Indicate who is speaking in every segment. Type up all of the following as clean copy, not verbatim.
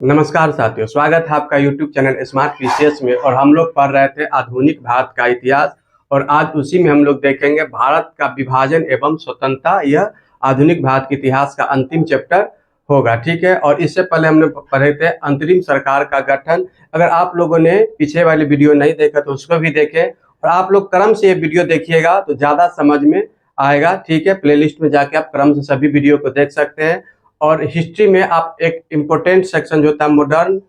Speaker 1: नमस्कार साथियों, स्वागत है आपका YouTube चैनल स्मार्ट पीसीएस में। और हम लोग पढ़ रहे थे आधुनिक भारत का इतिहास, और आज उसी में हम लोग देखेंगे भारत का विभाजन एवं स्वतंत्रता। यह आधुनिक भारत के इतिहास का अंतिम चैप्टर होगा, ठीक है। और इससे पहले हमने पढ़े थे अंतरिम सरकार का गठन। अगर आप लोगों ने पीछे वाली वीडियो नहीं देखा तो उसको भी देखें, और आप लोग क्रम से ये वीडियो देखिएगा तो ज़्यादा समझ में आएगा, ठीक है। प्लेलिस्ट में जाके आप क्रम से सभी वीडियो को देख सकते हैं। और हिस्ट्री में आप एक इम्पोर्टेंट सेक्शन जो होता है मॉडर्न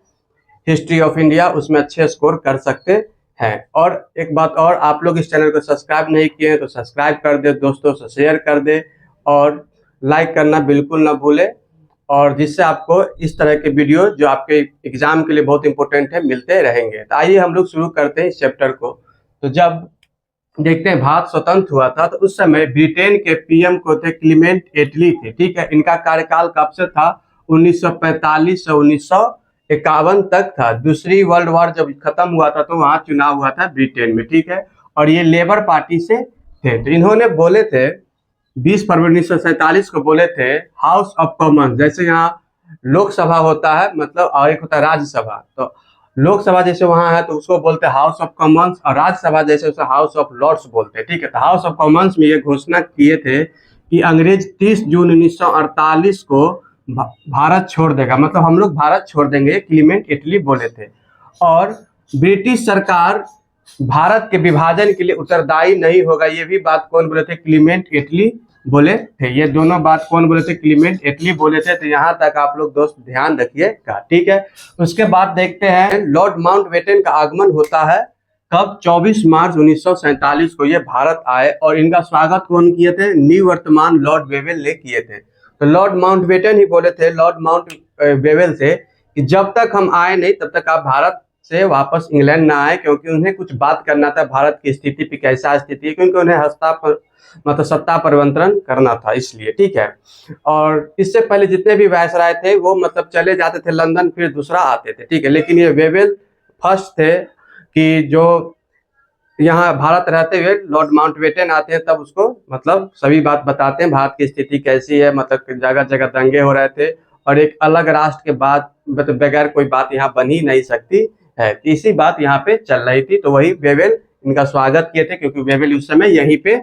Speaker 1: हिस्ट्री ऑफ इंडिया, उसमें अच्छे स्कोर कर सकते हैं। और एक बात और, आप लोग इस चैनल को सब्सक्राइब नहीं किए हैं तो सब्सक्राइब कर दे, दोस्तों से शेयर कर दे, और लाइक करना बिल्कुल ना भूले। और जिससे आपको इस तरह के वीडियो जो आपके एग्जाम के लिए बहुत इंपॉर्टेंट है मिलते रहेंगे। तो आइए हम लोग शुरू करते हैं इस चैप्टर को। तो जब देखते हैं भारत स्वतंत्र हुआ था तो उस समय ब्रिटेन के पीएम को थे क्लीमेंट एटली थे, ठीक है। इनका कार्यकाल कब से था? 1945 से 1951 तक था। दूसरी वर्ल्ड वॉर जब खत्म हुआ था तो वहां चुनाव हुआ था ब्रिटेन में, ठीक है। और ये लेबर पार्टी से थे। तो इन्होंने बोले थे 20 फरवरी 1947 को बोले थे हाउस ऑफ कॉमन्स, जैसे यहाँ लोकसभा होता है मतलब, और एक होता है राज्यसभा। तो लोकसभा जैसे वहां है तो उसको बोलते हैं हाउस ऑफ कॉमन्स, और राज्यसभा जैसे उसे हाउस ऑफ लॉर्ड्स बोलते हैं, ठीक है। तो हाउस ऑफ कॉमन्स में ये घोषणा किए थे कि अंग्रेज 30 जून 1948 को भारत छोड़ देगा, मतलब हम लोग भारत छोड़ देंगे, क्लीमेंट एटली बोले थे। और ब्रिटिश सरकार भारत के विभाजन के लिए उत्तरदायी नहीं होगा, ये भी बात कौन बोले थे? क्लीमेंट एटली बोले थे। ये दोनों बात कौन बोले थे? क्लीमेंट एटली बोले थे। तो यहाँ तक आप लोग दोस्त ध्यान रखिएगा, ठीक है। उसके बाद देखते हैं लॉर्ड माउंटबेटन का आगमन होता है कब? 24 मार्च 1947 को ये भारत आए, और इनका स्वागत कौन किए थे? निवर्तमान लॉर्ड वेवेल ने किए थे। तो लॉर्ड माउंटबेटन ही बोले थे लॉर्ड माउंट वेवेल से कि जब तक हम आए नहीं तब तक आप भारत से वापस इंग्लैंड ना आए, क्योंकि उन्हें कुछ बात करना था भारत की स्थिति पे, कैसा स्थिति है, क्योंकि उन्हें मतलब सत्ता परिवर्तन करना था, इसलिए, ठीक है। और इससे पहले जितने भी वायसराय थे वो मतलब चले जाते थे लंदन, फिर दूसरा आते थे, ठीक है। लेकिन ये वेवेल फर्स्ट थे कि जो यहाँ भारत रहते हुए लॉर्ड माउंटबेटन आते हैं, तब उसको मतलब सभी बात बताते हैं भारत की स्थिति कैसी है, मतलब जगह जगह दंगे हो रहे थे, और एक अलग राष्ट्र के बाद मतलब बगैर कोई बात यहाँ बन ही नहीं सकती है, इसी बात यहाँ पे चल रही थी। तो वही वेवेल इनका स्वागत किए थे, क्योंकि वेवेल उस समय यहीं पे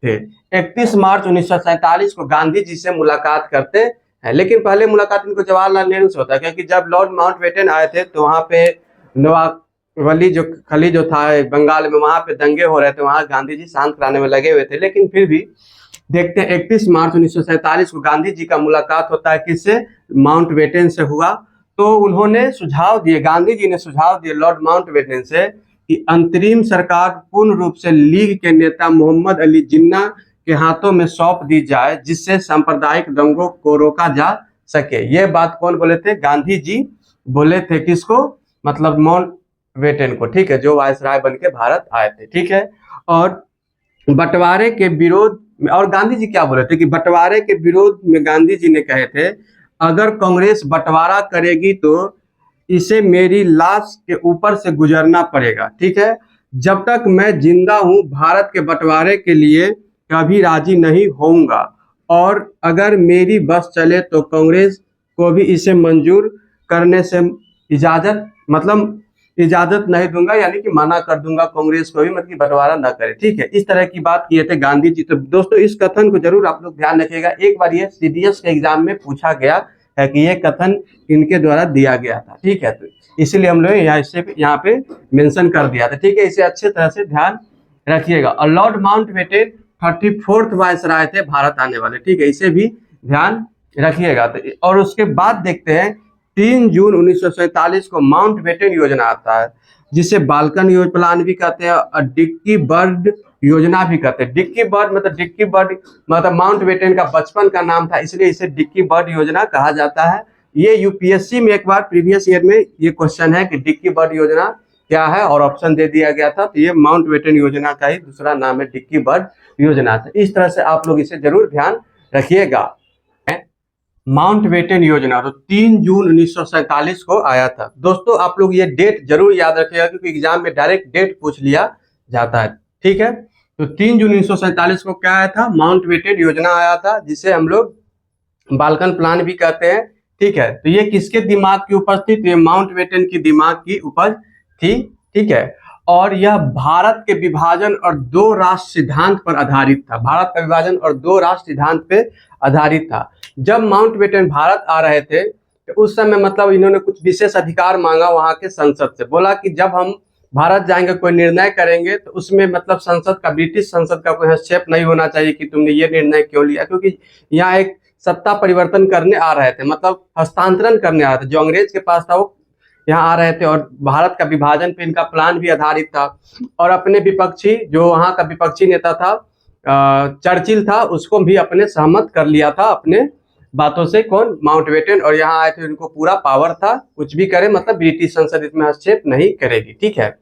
Speaker 1: थे। 31 मार्च 1947 को गांधी जी से मुलाकात करते हैं, लेकिन पहले मुलाकात इनको जवाहरलाल नेहरू से होता है, क्योंकि जब लॉर्ड माउंटबेटन आए थे तो वहाँ पे नवाबली जो खली जो था बंगाल में, वहाँ पे दंगे हो रहे थे, वहाँ गांधी जी शांत कराने में लगे हुए थे। लेकिन फिर भी देखते हैं 31 मार्च 1947 को गांधी जी का मुलाकात होता है, किससे? माउंटबेटन से हुआ। तो उन्होंने सुझाव दिए, गांधी जी ने सुझाव दिए लॉर्ड माउंटबेटन से कि अंतरिम सरकार पूर्ण रूप से लीग के नेता मोहम्मद अली जिन्ना के हाथों में सौंप दी जाए, जिससे सांप्रदायिक दंगों को रोका जा सके। ये बात कौन बोले थे? गांधी जी बोले थे। किसको? मतलब माउंटबेटन को, ठीक है, जो वायसराय बन के भारत आए थे, ठीक है। और बंटवारे के विरोध में, और गांधी जी क्या बोले थे कि बंटवारे के विरोध में गांधी जी ने कहे थे अगर कांग्रेस बंटवारा करेगी तो इसे मेरी लाश के ऊपर से गुजरना पड़ेगा, ठीक है। जब तक मैं जिंदा हूं भारत के बंटवारे के लिए कभी राजी नहीं होऊंगा, और अगर मेरी बस चले तो कांग्रेस को भी इसे मंजूर करने से इजाजत नहीं दूंगा, यानी कि मना कर दूंगा कांग्रेस को भी, मतलब बंटवारा न करे, ठीक है। इस तरह की बात किए थे गांधी जी। तो दोस्तों इस कथन को जरूर आप लोग ध्यान रखिएगा, एक बार ये सीडीएस के एग्जाम में पूछा गया है कि ये कथन इनके द्वारा दिया गया था, ठीक है। तो इसीलिए हम लोग यहाँ पे मेंशन कर दिया था, ठीक है। इसे अच्छे तरह से ध्यान रखिएगा। और लॉर्ड माउंटबेटन 34th वायसराय थे भारत आने वाले, ठीक है, इसे भी ध्यान रखिएगा। और उसके बाद देखते हैं 3 जून 1947 को माउंटबेटन योजना आता है, जिसे बाल्कन प्लान भी कहते हैं और डिक्की बर्ड योजना भी कहते हैं। डिक्की बर्ड मतलब माउंटबेटन का बचपन का नाम था, इसलिए इसे डिक्की बर्ड योजना कहा जाता है। ये यूपीएससी में एक बार प्रीवियस ईयर में ये क्वेश्चन है कि डिक्की बर्ड योजना क्या है, और ऑप्शन दे दिया गया था। तो ये माउंटबेटन योजना का ही दूसरा नाम है डिक्की बर्ड योजना। तो इस तरह से आप लोग इसे जरूर ध्यान रखिएगा। माउंटबेटन योजना तो 3 जून 1947 को आया था। दोस्तों आप लोग ये डेट जरूर याद रखिएगा, क्योंकि एग्जाम में डायरेक्ट डेट पूछ लिया जाता है, ठीक है। तो 3 जून 1947 को क्या आया था? माउंटबेटन योजना आया था, जिसे हम लोग बाल्कन प्लान भी कहते हैं, ठीक है। तो ये किसके दिमाग की उपज थी? तो ये माउंटबेटन की दिमाग की उपज थी, ठीक है। और यह भारत के विभाजन और दो राष्ट्र सिद्धांत पर आधारित था। भारत का विभाजन और दो राष्ट्र सिद्धांत पे आधारित था। जब माउंटबेटन भारत आ रहे थे तो उस समय मतलब इन्होंने कुछ विशेष अधिकार मांगा वहां के संसद से। बोला कि जब हम भारत जाएंगे, कोई निर्णय करेंगे तो उसमें मतलब संसद का, ब्रिटिश संसद का कोई हस्तक्षेप नहीं होना चाहिए कि तुमने ये निर्णय क्यों लिया, क्योंकि यहाँ एक सत्ता परिवर्तन करने आ रहे थे, मतलब हस्तांतरण करने आ रहे थे। जो अंग्रेज के पास था वो यहाँ आ रहे थे और भारत का विभाजन पे इनका प्लान भी आधारित था। और अपने विपक्षी, जो वहाँ का विपक्षी नेता था चर्चिल था, उसको भी अपने सहमत कर लिया था अपने बातों से। कौन? माउंटबेटन। और यहाँ आए थे, उनको पूरा पावर था, कुछ भी करे मतलब ब्रिटिश संसद इसमें हस्तक्षेप नहीं करेगी, ठीक है।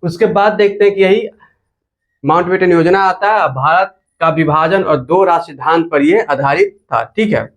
Speaker 1: उसके बाद देखते हैं कि यही माउंटबेटन योजना आता है। भारत का विभाजन और दो राष्ट्र सिद्धांत पर ये आधारित था, ठीक है।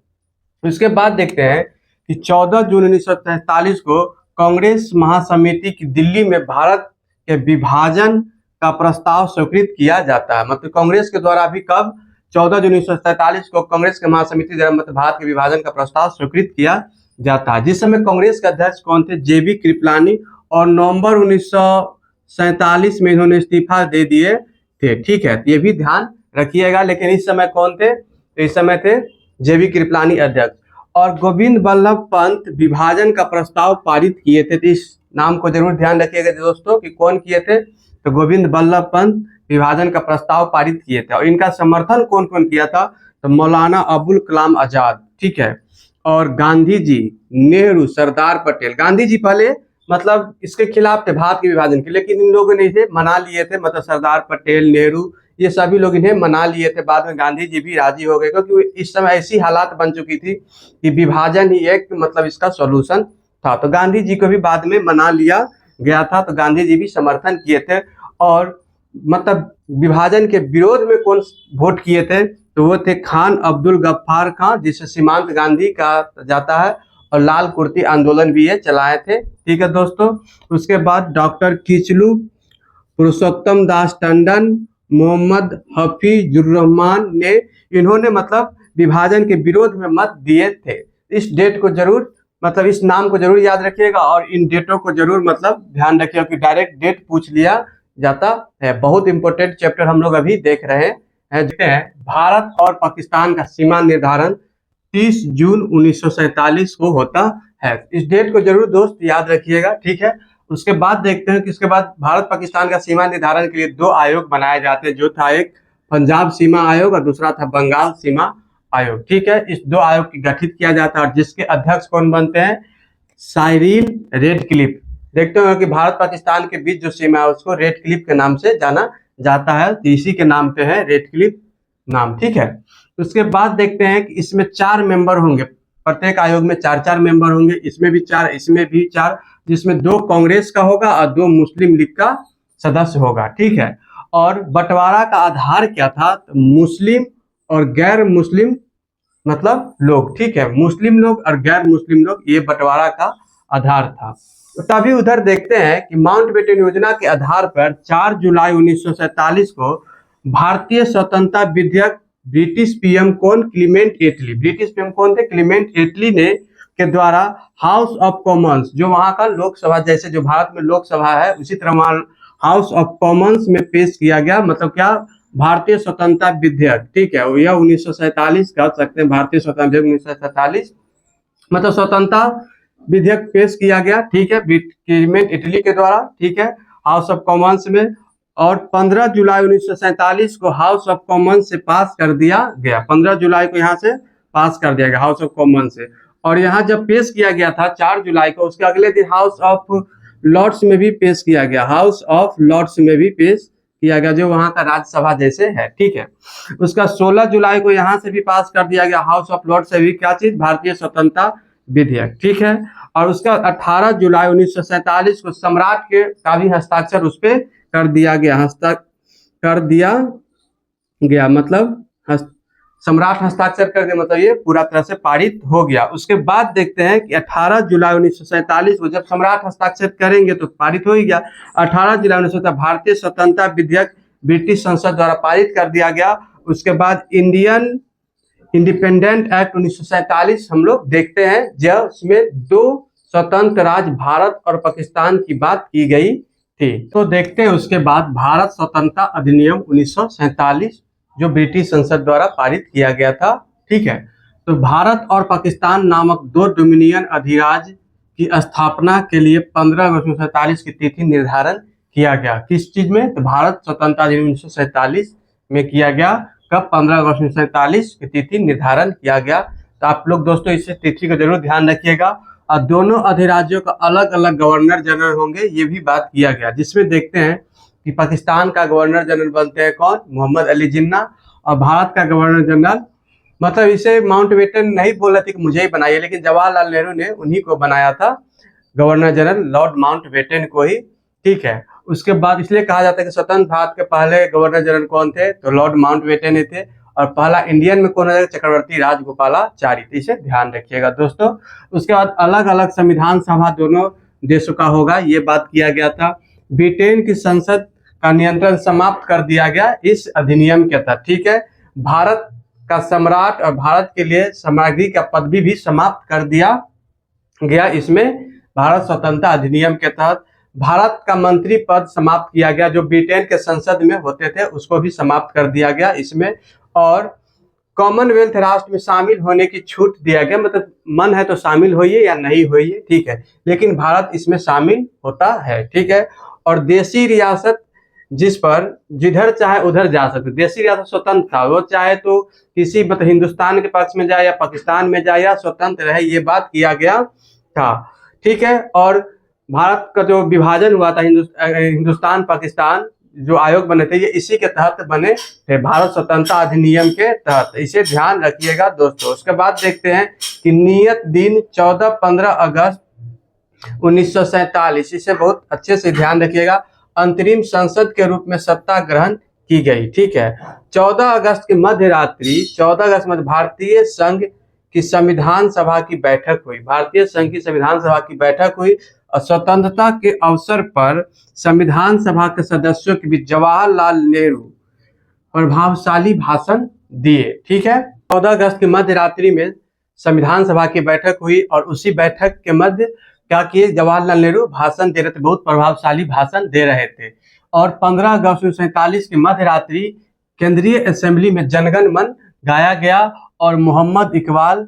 Speaker 1: उसके बाद देखते हैं कि 14 जून 1943 को कांग्रेस महासमिति की दिल्ली में भारत के विभाजन का प्रस्ताव स्वीकृत किया जाता है। मतलब कांग्रेस के द्वारा भी कब? 14 जून 1947 को कांग्रेस के महासमिति द्वारा मतलब भारत के विभाजन का प्रस्ताव स्वीकृत किया जाता है। जिस समय कांग्रेस के अध्यक्ष कौन थे? जेबी कृपलानी। और नवंबर 1947 में इन्होंने इस्तीफा दे दिए थे, ठीक है। ये भी ध्यान रखिएगा। लेकिन इस समय कौन थे? तो इस समय थे जेबी कृपलानी अध्यक्ष। और गोविंद बल्लभ पंत विभाजन का प्रस्ताव पारित किए थे। तो इस नाम को जरूर ध्यान रखिएगा दोस्तों कि कौन किए थे। तो गोविंद बल्लभ पंत विभाजन का प्रस्ताव पारित किए थे। और इनका समर्थन कौन कौन किया था? तो मौलाना अबुल कलाम आजाद, ठीक है, और गांधी जी, नेहरू, सरदार पटेल। गांधी जी पहले मतलब इसके खिलाफ थे भारत के विभाजन के, लेकिन इन लोगों ने इसे मना लिए थे। मतलब सरदार पटेल, नेहरू, ये सभी लोग इन्हें मना लिए थे। बाद में गांधी जी भी राजी हो गए, क्योंकि इस समय ऐसी हालात बन चुकी थी कि विभाजन ही एक मतलब इसका सॉल्यूशन था। तो गांधी जी को भी बाद में मना लिया गया था। तो गांधी जी भी समर्थन किए थे। और मतलब विभाजन के विरोध में कौन वोट किए थे? तो वो थे खान अब्दुल गफ्फार खान, जिसे सीमांत गांधी कहा जाता है। और लाल कुर्ती आंदोलन भी ये चलाए थे, ठीक है दोस्तों। उसके बाद डॉक्टर किचलू, पुरुषोत्तम दास टंडन, मोहम्मद हफीजुर्रहमान ने, इन्होंने मतलब विभाजन के विरोध में मत दिए थे। इस डेट को जरूर मतलब इस नाम को जरूर याद रखिएगा और इन डेटों को जरूर मतलब ध्यान रखिएगा कि डायरेक्ट डेट पूछ लिया जाता है। बहुत इंपॉर्टेंट चैप्टर हम लोग अभी देख रहे हैं। भारत और पाकिस्तान का सीमा निर्धारण 30 जून 1947 को होता है। इस डेट को जरूर दोस्त याद रखिएगा, ठीक है। उसके बाद देखते हैं कि इसके बाद भारत पाकिस्तान का सीमा निर्धारण के लिए दो आयोग बनाए जाते हैं। जो था एक पंजाब सीमा आयोग और दूसरा था बंगाल सीमा आयोग, ठीक है। इस दो आयोग की गठित किया जाता है और जिसके अध्यक्ष कौन बनते हैं? Cyril Radcliffe. देखते हो कि भारत पाकिस्तान के बीच जो सीमा है उसको रेडक्लिफ के नाम से जाना जाता है। तो इसी के नाम पे है रेडक्लिफ नाम, ठीक है। उसके बाद देखते हैं कि इसमें 4 मेंबर होंगे। प्रत्येक आयोग में 4-4 मेंबर होंगे। इसमें भी 4, इसमें भी 4, जिसमें 2 कांग्रेस का होगा और 2 मुस्लिम लीग का सदस्य होगा, ठीक है। और बंटवारा का आधार क्या था? तो मुस्लिम और गैर मुस्लिम मतलब लोग, ठीक है। मुस्लिम लोग और गैर मुस्लिम लोग, ये बंटवारा का आधार था। तो तभी उधर देखते हैं कि माउंटबेटन योजना के आधार पर 4 जुलाई 1947 को भारतीय स्वतंत्रता विधेयक ब्रिटिश पीएम कौन? क्लीमेंट एटली। ब्रिटिश पीएम कौन थे? क्लीमेंट एटली ने के द्वारा हाउस ऑफ कॉमन्स, जो वहां का लोकसभा, जैसे जो भारत में लोकसभा है उसी तरह वहां हाउस ऑफ कॉमन्स में पेश किया गया। मतलब क्या? भारतीय स्वतंत्रता विधेयक, ठीक है। यह 1947 कह सकते हैं, भारतीय स्वतंत्रता 1947 मतलब स्वतंत्रता विधेयक पेश किया गया, ठीक है, क्लीमेंट एटली के द्वारा, ठीक है, हाउस ऑफ कॉमन्स में। और 15 जुलाई 1947 को हाउस ऑफ कॉमन्स से पास कर दिया गया। 15 जुलाई को यहाँ से पास कर दिया गया हाउस ऑफ कॉमन्स से। और यहाँ जब पेश किया गया था 4 जुलाई को, उसके अगले दिन हाउस ऑफ लॉर्ड्स में भी पेश किया गया। हाउस ऑफ लॉर्ड्स में भी पेश किया गया, जो वहां का राज्यसभा जैसे है, ठीक है। उसका 16 जुलाई को यहाँ से भी पास कर दिया गया हाउस ऑफ लॉर्ड्स से भी, क्या चीज? भारतीय स्वतंत्रता विधेयक, ठीक है। और उसका 18 जुलाई 1947 को सम्राट के का भी हस्ताक्षर उस पर कर दिया गया। मतलब सम्राट हस्ताक्षर कर दिया, मतलब ये पूरा तरह से पारित हो गया। उसके बाद देखते हैं कि 18 जुलाई 1947 को जब सम्राट हस्ताक्षर करेंगे तो पारित हो ही गया। 18 जुलाई 1947 भारतीय स्वतंत्रता विधेयक ब्रिटिश संसद द्वारा पारित कर दिया गया। उसके बाद इंडिपेंडेंट एक्ट 1947 हम लोग देखते हैं, जब उसमें दो स्वतंत्र राज्य भारत और पाकिस्तान की बात की गई थी। तो देखते हैं उसके बाद भारत स्वतंत्रता अधिनियम 1947 जो ब्रिटिश संसद द्वारा पारित किया गया था। ठीक है, तो भारत और पाकिस्तान नामक दो डोमिनियन अधिराज्य की स्थापना के लिए 15 अगस्त 1947 की तिथि निर्धारण किया गया। किस चीज में? तो भारत स्वतंत्रता अधिनियम 1947 में किया गया। कब? 15 अगस्त 1947 की तिथि निर्धारण किया गया। तो आप लोग दोस्तों इस तिथि को जरूर ध्यान रखिएगा। और दोनों अधिराज्यों का अलग अलग गवर्नर जनरल होंगे, ये भी बात किया गया, जिसमें देखते हैं कि पाकिस्तान का गवर्नर जनरल बनते हैं कौन? मोहम्मद अली जिन्ना। और भारत का गवर्नर जनरल, मतलब इसे माउंटबेटन नहीं बोल रहे थे कि मुझे ही बनाइए, लेकिन जवाहरलाल नेहरू ने उन्हीं को बनाया था गवर्नर जनरल, लॉर्ड माउंटबेटन को ही। ठीक है, उसके बाद इसलिए कहा जाता है कि स्वतंत्र भारत के पहले गवर्नर जनरल कौन थे? तो लॉर्ड माउंटबेटन थे। और पहला इंडियन में कौन है? चक्रवर्ती राजगोपालाचारी। तो इसे ध्यान रखिएगा दोस्तों। उसके बाद अलग अलग संविधान सभा दोनों देशों का होगा, ये बात किया गया था। ब्रिटेन की संसद का नियंत्रण समाप्त कर दिया गया इस अधिनियम के तहत। ठीक है, भारत का सम्राट और भारत के लिए साम्राज्ञी का पदवी भी समाप्त कर दिया गया इसमें भारत स्वतंत्रता अधिनियम के तहत। भारत का मंत्री पद समाप्त किया गया, जो ब्रिटेन के संसद में होते थे उसको भी समाप्त कर दिया गया इसमें। और कॉमनवेल्थ राष्ट्र में शामिल होने की छूट दिया गया, मतलब मन है तो शामिल होइए या नहीं होइए, ठीक है, लेकिन भारत इसमें शामिल होता है। ठीक है, और देशी रियासत जिस पर जिधर चाहे उधर जा सकते, देशी रियासत स्वतंत्र था, वो चाहे तो किसी मतलब हिंदुस्तान के पक्ष में जाए या पाकिस्तान में जाए या स्वतंत्र रहे, ये बात किया गया था। ठीक है, और भारत का जो विभाजन हुआ था हिंदुस्तान पाकिस्तान जो आयोग बने थे, ये इसी के तहत बने थे, भारत स्वतंत्रता अधिनियम के तहत। इसे ध्यान रखिएगा दोस्तों। उसके बाद देखते हैं कि नियत दिन 14-15 अगस्त 1947, इसे बहुत अच्छे से ध्यान रखिएगा, अंतरिम संसद के रूप में सत्ता ग्रहण की गई। ठीक है, 14 अगस्त की मध्य रात्रि, 14 अगस्त में भारतीय संघ की संविधान सभा की बैठक हुई। भारतीय संघ की संविधान सभा की बैठक हुई और स्वतंत्रता के अवसर पर संविधान सभा के सदस्यों के बीच जवाहरलाल नेहरू प्रभावशाली भाषण दिए। ठीक है, 14 अगस्त की मध्य रात्रि में संविधान सभा की बैठक हुई और उसी बैठक के मध्य क्या किए? जवाहरलाल नेहरू भाषण दे रहे थे, बहुत प्रभावशाली भाषण दे रहे थे। और 15 अगस्त 1947 की मध्य रात्रि केंद्रीय असेंबली में जनगण मन गाया गया और मोहम्मद इकबाल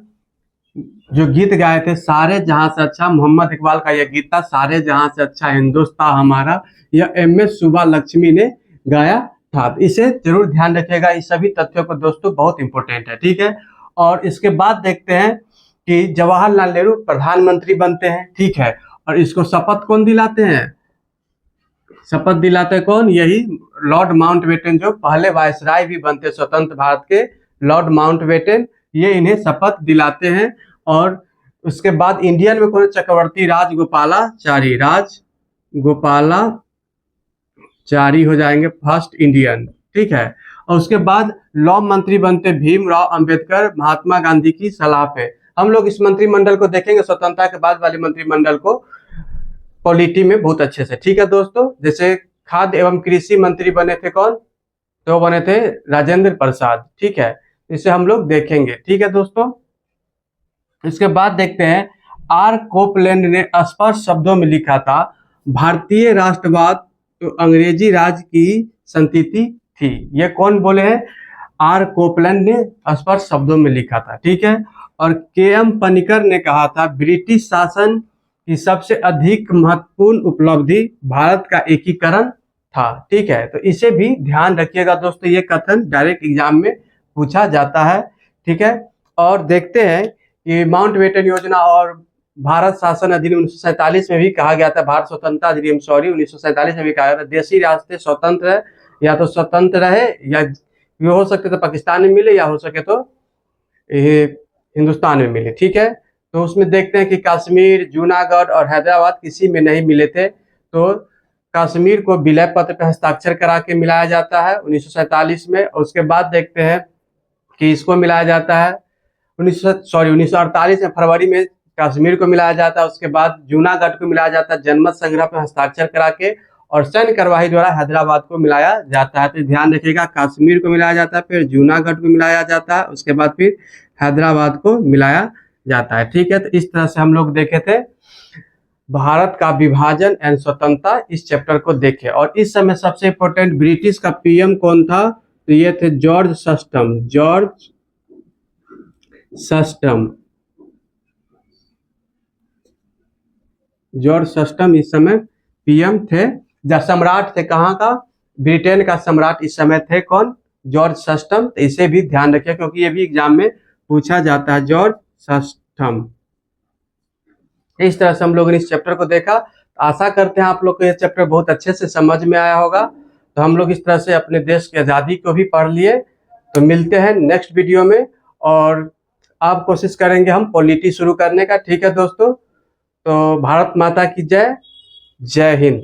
Speaker 1: जो गीत गाए थे, सारे जहां से अच्छा, मोहम्मद इकबाल का यह गीत था, सारे जहां से अच्छा हिंदुस्तान हमारा, यह एम.एस. सुब्बालक्ष्मी ने गाया था। इसे जरूर ध्यान रखिएगा, इस सभी तथ्यों को दोस्तों बहुत इंपॉर्टेंट है। ठीक है, और इसके बाद देखते हैं कि जवाहरलाल नेहरू प्रधानमंत्री बनते हैं। ठीक है, और इसको शपथ कौन दिलाते हैं? शपथ दिलाते कौन? यही लॉर्ड माउंटबेटन, जो पहले वायसराय भी बनते स्वतंत्र भारत के, लॉर्ड माउंटबेटन, ये इन्हें शपथ दिलाते हैं। और उसके बाद इंडियन में कौन? चक्रवर्ती राजगोपालाचारी, राजगोपालाचारी हो जाएंगे फर्स्ट इंडियन। ठीक है, और उसके बाद लॉ मंत्री बनते भीमराव अंबेडकर महात्मा गांधी की सलाह पे। हम लोग इस मंत्रिमंडल को देखेंगे स्वतंत्रता के बाद वाले मंत्रिमंडल को पॉलिटी में बहुत अच्छे से। ठीक है दोस्तों, जैसे खाद्य एवं कृषि मंत्री बने थे कौन? तो बने थे राजेंद्र प्रसाद। ठीक है, इसे हम लोग देखेंगे। ठीक है दोस्तों, इसके बाद देखते हैं आर कोपलैंड ने स्पष्ट शब्दों में लिखा था, भारतीय राष्ट्रवाद तो अंग्रेजी राज की संतति थी। ये कौन बोले हैं? आर कोपलैंड ने स्पष्ट शब्दों में लिखा था। ठीक है, और के.एम. पनिकर ने कहा था, ब्रिटिश शासन की सबसे अधिक महत्वपूर्ण उपलब्धि भारत का एकीकरण था। ठीक है, तो इसे भी ध्यान रखिएगा दोस्तों, ये कथन डायरेक्ट एग्जाम में पूछा जाता है। ठीक है, और देखते हैं कि माउंटबेटन योजना और भारत शासन अधिनियम 1947 में भी कहा गया था, भारत स्वतंत्रता अधिनियम 1947 में भी कहा गया था, देशी रियासतें स्वतंत्र है, या तो स्वतंत्र रहे, या ये हो सके तो पाकिस्तान में मिले, या हो सके तो हिंदुस्तान में मिले। ठीक है, तो उसमें देखते हैं कि कश्मीर, जूनागढ़ और हैदराबाद किसी में नहीं मिले थे, तो कश्मीर को विलय पत्र पर हस्ताक्षर करा के मिलाया जाता है 1947 में। और उसके बाद देखते हैं कि इसको मिलाया जाता है 1948 में फरवरी में कश्मीर को मिलाया जाता है। उसके बाद जूनागढ़ को मिलाया जाता है जनमत संग्रह पर हस्ताक्षर करा के, और सैन्य कार्यवाही द्वारा हैदराबाद को मिलाया जाता है। तो ध्यान रखिएगा, कश्मीर को मिलाया जाता है, फिर जूनागढ़ को मिलाया जाता है, उसके बाद फिर हैदराबाद को मिलाया जाता है। ठीक है, तो इस तरह से हम लोग देखे थे भारत का विभाजन एंड स्वतंत्रता, इस चैप्टर को देखे। और इस समय सबसे इंपॉर्टेंट ब्रिटिश का पीएम कौन था, तो ये थे जॉर्ज सस्टम। जॉर्ज सस्टम इस समय पीएम थे। सम्राट थे कहाँ का, ब्रिटेन का सम्राट इस समय थे कौन, जॉर्ज सस्टम। तो इसे भी ध्यान रखिए क्योंकि ये भी एग्जाम में पूछा जाता है, जॉर्ज सस्टम। इस तरह से हम लोगों ने इस चैप्टर को देखा। आशा करते हैं आप लोग को ये चैप्टर बहुत अच्छे से समझ में आया होगा। तो हम लोग इस तरह से अपने देश की आज़ादी को भी पढ़ लिए। तो मिलते हैं नेक्स्ट वीडियो में, और आप कोशिश करेंगे हम पॉलिटी शुरू करने का। ठीक है दोस्तों, तो भारत माता की जय, जय हिंद।